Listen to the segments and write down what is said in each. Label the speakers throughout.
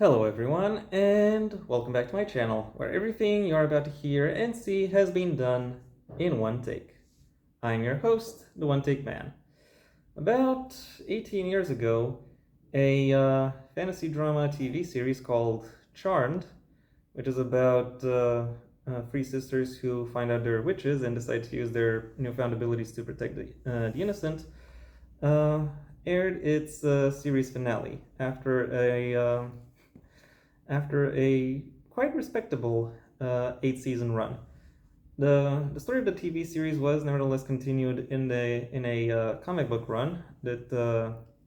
Speaker 1: Hello everyone, and welcome back to my channel, where everything you are about to hear and see has been done in one take. I'm your host, the One Take Man. About 18 years ago, a fantasy drama TV series called Charmed, which is about three sisters who find out they're witches and decide to use their newfound abilities to protect the innocent, uh, aired its series finale after a quite respectable 8 season run. The story of the TV series was nevertheless continued in a comic book run that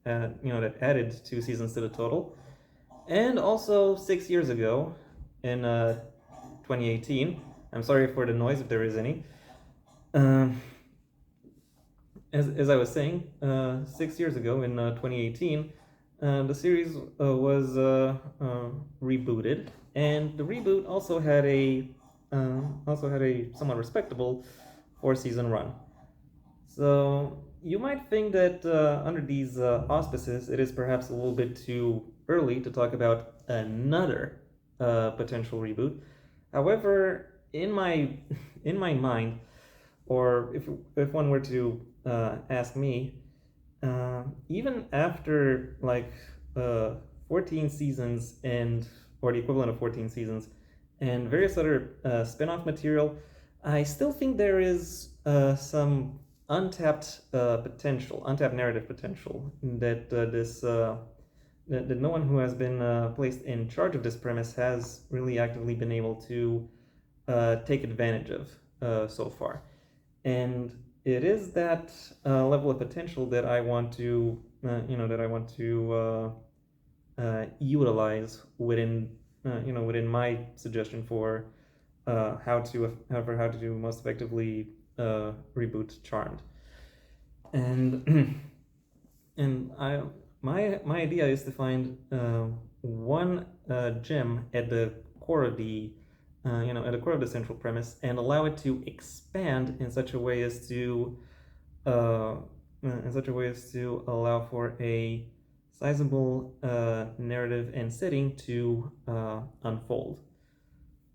Speaker 1: added 2 seasons to the total, and also 6 years ago in 2018. I'm sorry for the noise if there is any. Uh, as I was saying, 6 years ago in 2018, the series was rebooted, and the reboot also had a somewhat respectable 4 season run. So you might think that under these auspices, it is perhaps a little bit too early to talk about another potential reboot. However, in my mind, or if one were to ask me, even after like 14 seasons and or the equivalent of 14 seasons and various other spin-off material, I still think there is some untapped narrative potential that no one who has been placed in charge of this premise has really actively been able to take advantage of so far. And it is that level of potential that I want to, utilize within my suggestion for how to most effectively reboot Charmed. And and my idea is to find one gem at the core of the at the core of the central premise, and allow it to expand in such a way as to uh, allow for a sizable narrative and setting to unfold.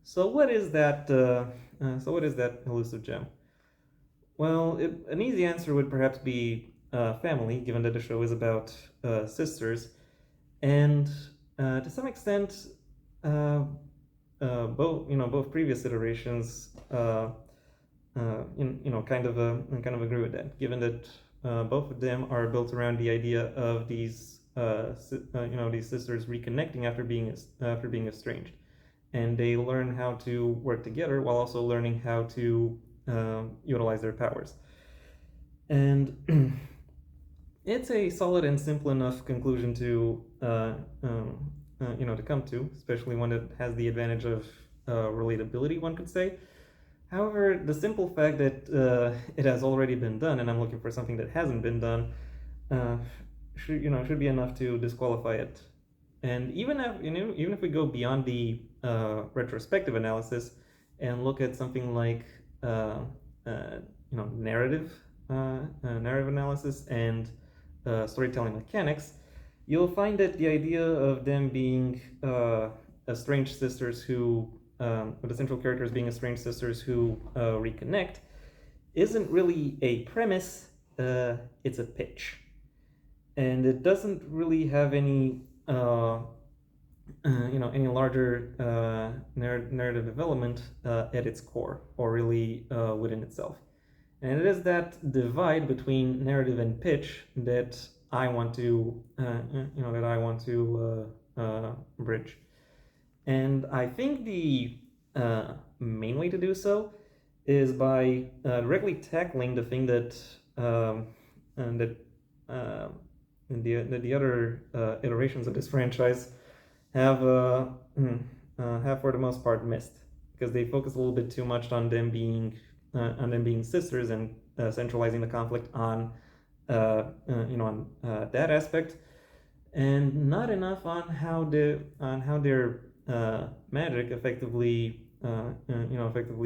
Speaker 1: So what is that? What is that elusive gem? Well, an easy answer would perhaps be family, given that the show is about sisters, and to some extent, uh, both previous iterations, kind of agree with that, given that both of them are built around the idea of these sisters reconnecting after being estranged, and they learn how to work together while also learning how to utilize their powers. And it's a solid and simple enough conclusion to come to, especially one that has the advantage of relatability, one could say. However, the simple fact that it has already been done, and I'm looking for something that hasn't been done, uh, should be enough to disqualify it. And even if we go beyond the retrospective analysis and look at something like narrative analysis and storytelling mechanics, you'll find that the idea of them being estranged sisters who, with the central characters being estranged sisters who reconnect, isn't really a premise, it's a pitch. And it doesn't really have any, any larger narrative development at its core, or really within itself. And it is that divide between narrative and pitch that I want to, bridge. And I think the main way to do so is by directly tackling the thing that that the other iterations of this franchise have have for the most part missed, because they focus a little bit too much on them being sisters and centralizing the conflict on that aspect, and not enough on how their magic effectively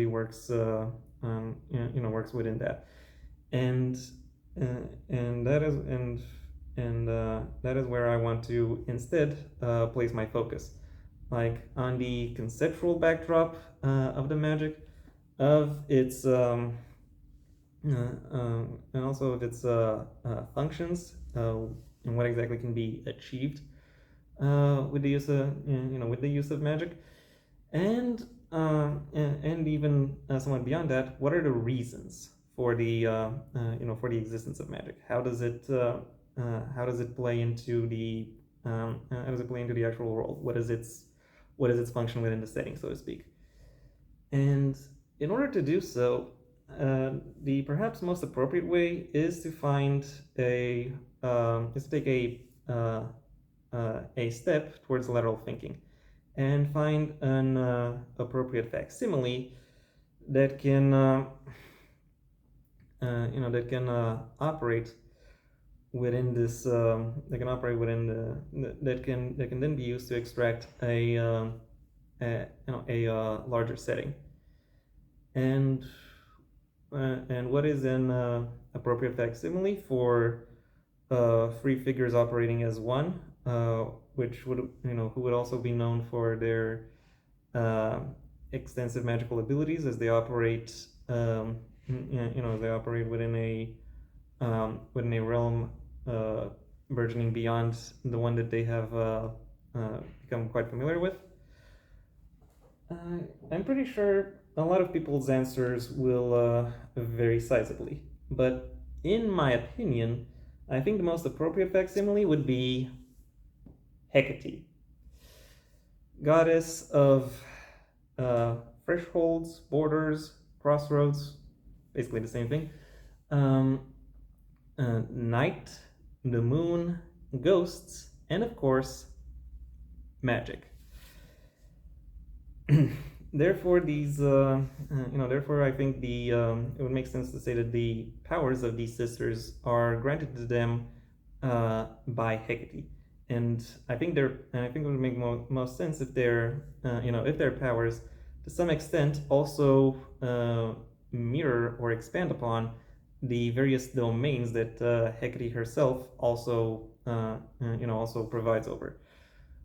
Speaker 1: works works within that. And and that is and and that is where I want to instead place my focus, like on the conceptual backdrop of the magic, of its and also of its functions, and what exactly can be achieved with the use of with the use of magic, and and even somewhat beyond that, what are the reasons for the for the existence of magic? How does it play into the how does it play into the actual world? What is its function within the setting, so to speak? And in order to do so, the perhaps most appropriate way is to find is to take a step towards lateral thinking and find an appropriate facsimile that can that can operate within this that can operate within that can then be used to extract a larger setting. And what is an appropriate facsimile for three figures operating as one, which would who would also be known for their uh, extensive magical abilities, as they operate as they operate within a realm uh, burgeoning beyond the one that they have become quite familiar with. I'm pretty sure a lot of people's answers will vary sizably, but in my opinion, I think the most appropriate facsimile would be Hecate, goddess of uh, thresholds, borders, crossroads, basically the same thing. Um, Night, the moon, ghosts, and of course, magic. Therefore, therefore, I think it would make sense to say that the powers of these sisters are granted to them by Hecate, and I think it would make most sense if if their powers, to some extent, also mirror or expand upon the various domains that Hecate herself also provides over.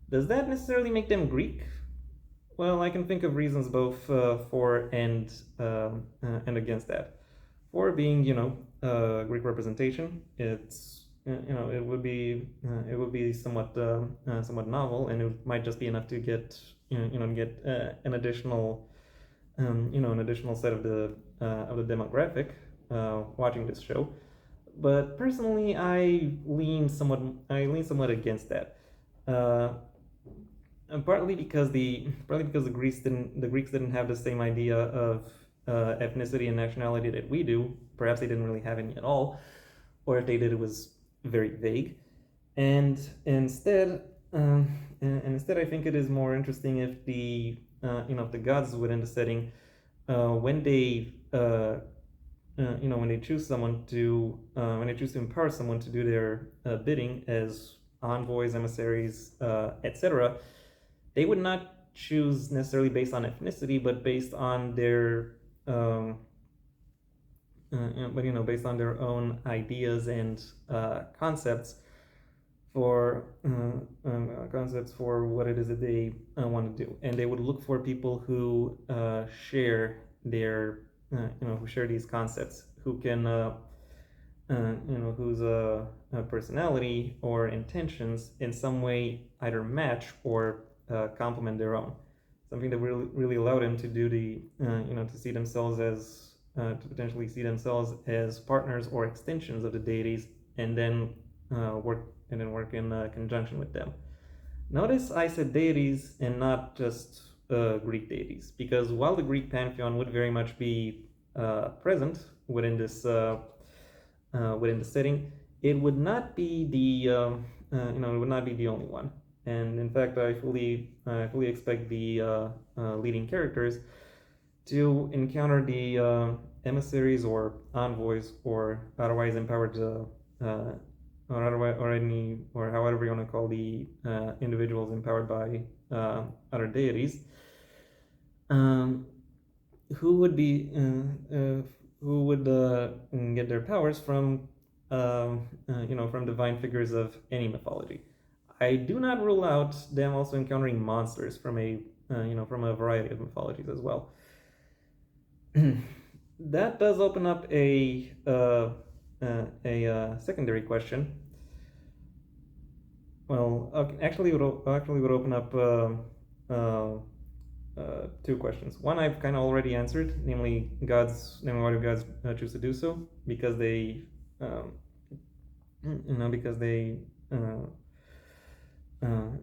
Speaker 1: Does that necessarily make them Greek? Well, I can think of reasons both for and against that. For being, Greek representation, it would be somewhat novel, and it might just be enough to get an additional an additional set of the demographic watching this show. But personally, I lean somewhat against that. Uh, and partly because the Greeks didn't have the same idea of ethnicity and nationality that we do. Perhaps they didn't really have any at all, or if they did, it was very vague. And instead, I think it is more interesting if if the gods within the setting, when they when they choose when they choose to empower someone to do their bidding as envoys, emissaries, etc., they would not choose necessarily based on ethnicity, but based on their based on their own ideas and concepts for what it is that they want to do, and they would look for people who share their who share these concepts, who can whose personality or intentions in some way either match or complement their own. Something that really allowed them to do to see themselves as to potentially see themselves as partners or extensions of the deities, and then work in conjunction with them. Notice I said deities and not just Greek deities, because while the Greek pantheon would very much be present within the setting, it would not be it would not be the only one. And in fact, I fully expect the leading characters to encounter the emissaries or envoys or otherwise empowered or however you want to call the individuals empowered by other deities, um, who would be who would get their powers from from divine figures of any mythology. I do not rule out them also encountering monsters from a variety of mythologies as well. That does open up a secondary question. Well, actually would open up uh, two questions. One I've kind of already answered, namely why do gods choose to do so? Because they, um, because they, uh,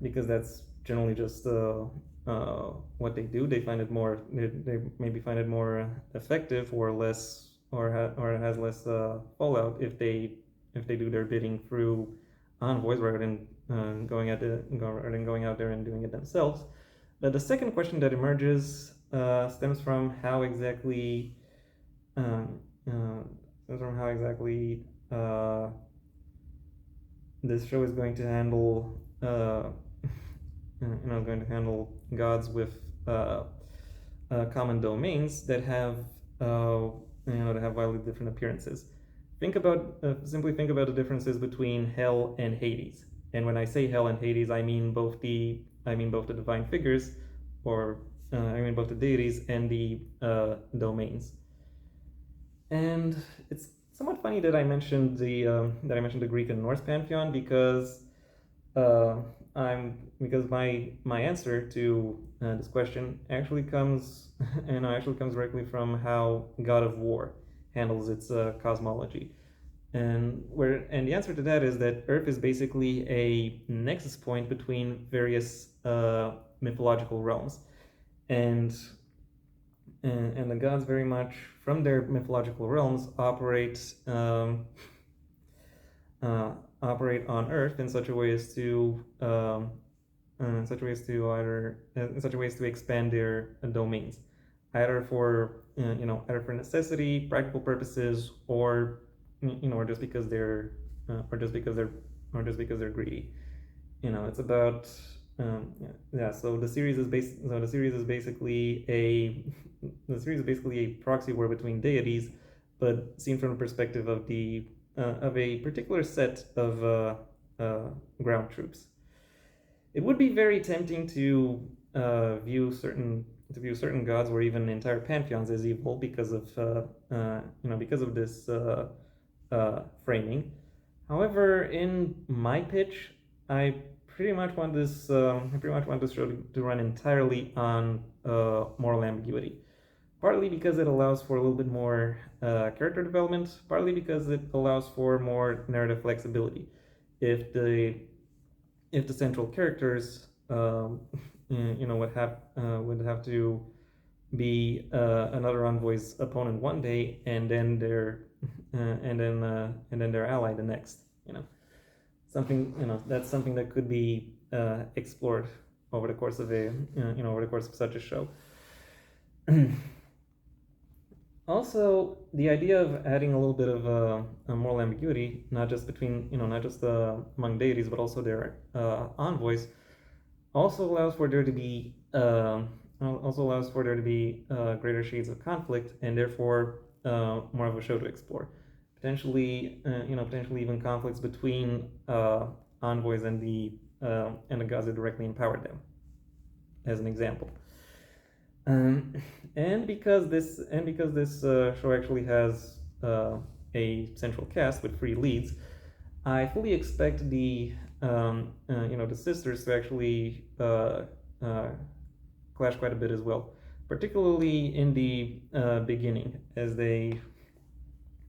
Speaker 1: because that's generally just what they do. They find it more, they maybe find it more effective or less, or it has less fallout if they do their bidding through envoys rather than going out there and doing it themselves. But the second question that emerges stems from how exactly um, uh, stems from how exactly this show is going to handle going to handle gods with common domains that have that have wildly different appearances. Simply think about the differences between Hell and Hades. And when I say Hell and Hades, I mean both the divine figures, or I mean both the deities and the domains. And it's somewhat funny that I mentioned the Greek and Norse pantheon because uh, my answer to this question actually comes actually comes directly from how God of War handles its cosmology, and the answer to that is that Earth is basically a nexus point between various mythological realms, and and the gods very much from their mythological realms operate on Earth in such a way as to in such a way as to expand their domains, either for necessity, practical purposes, or just because they're or just because they're greedy. It's about yeah. The series is basically a proxy war between deities, but seen from the perspective of a particular set of ground troops. It would be very tempting to view certain gods or even entire pantheons as evil because of this framing. However, in my pitch, I pretty much want this show to run entirely on moral ambiguity. Partly because it allows for a little bit more character development, partly because it allows for more narrative flexibility. If the central characters, would have to be another envoy's opponent one day, and then their ally the next. That's something that could be explored over the course of such a show. Also, the idea of adding a little bit of a moral ambiguity, not just among deities, but also their envoys, also allows for there to be greater shades of conflict, and therefore more of a show to explore. Potentially even conflicts between envoys and the gods that directly empowered them, as an example. And because this show actually has a central cast with 3 leads, I fully expect the sisters to actually clash quite a bit as well, particularly in the beginning, as they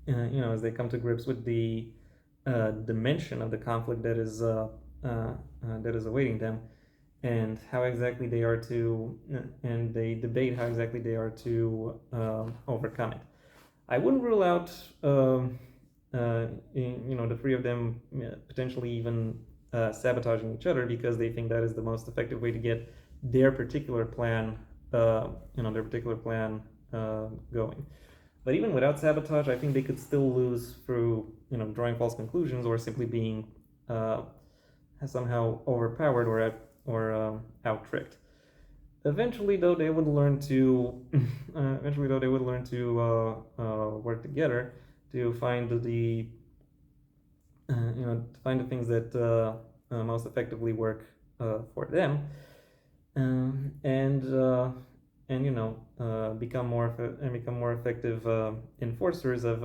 Speaker 1: come to grips with the dimension of the conflict that is awaiting them, and how exactly they are to and they debate how exactly they are to overcome it. I wouldn't rule out the 3 of them potentially even sabotaging each other, because they think that is the most effective way to get their particular plan going. But even without sabotage, I think they could still lose through drawing false conclusions, or simply being somehow overpowered or out tricked. Eventually, though, they would learn to work together to find to find the things that most effectively work for them, and become more effective enforcers of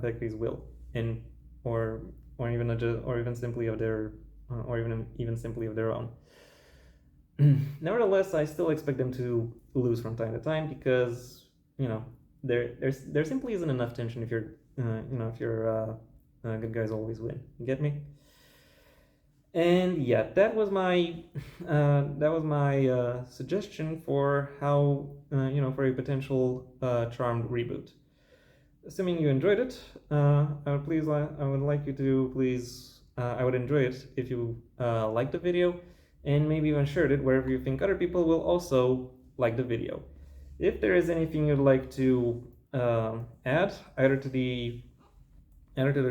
Speaker 1: Equity's will, in or or even or even simply of their or even simply of their own. Nevertheless, I still expect them to lose from time to time because there simply isn't enough tension if your good guys always win. You get me? And yeah, that was my suggestion for how for a potential charmed reboot. Assuming you enjoyed it, I would like you to please I would enjoy it if you liked the video and maybe even shared it wherever you think other people will also like the video. If there is anything you'd like to add, either to the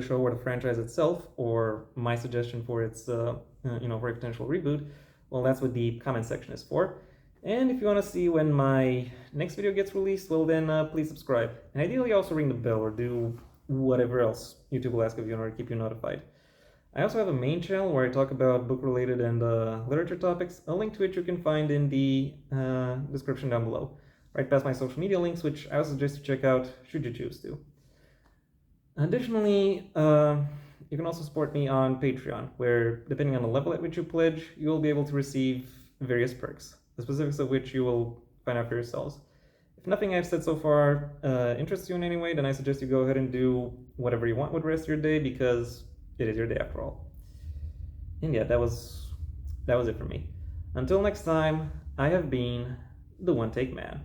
Speaker 1: show or the franchise itself, or my suggestion for its for a potential reboot, well, that's what the comment section is for. And if you want to see when my next video gets released, well then please subscribe. And ideally also ring the bell or do whatever else YouTube will ask of you in order to keep you notified. I also have a main channel where I talk about book-related and literature topics. A link to it you can find in the description down below, right past my social media links, which I would suggest you check out should you choose to. Additionally, you can also support me on Patreon, where, depending on the level at which you pledge, you will be able to receive various perks, the specifics of which you will find out for yourselves. If nothing I've said so far interests you in any way, then I suggest you go ahead and do whatever you want with the rest of your day, because it is your day after all. And yeah, that was it for me. Until next time, I have been the One Take Man.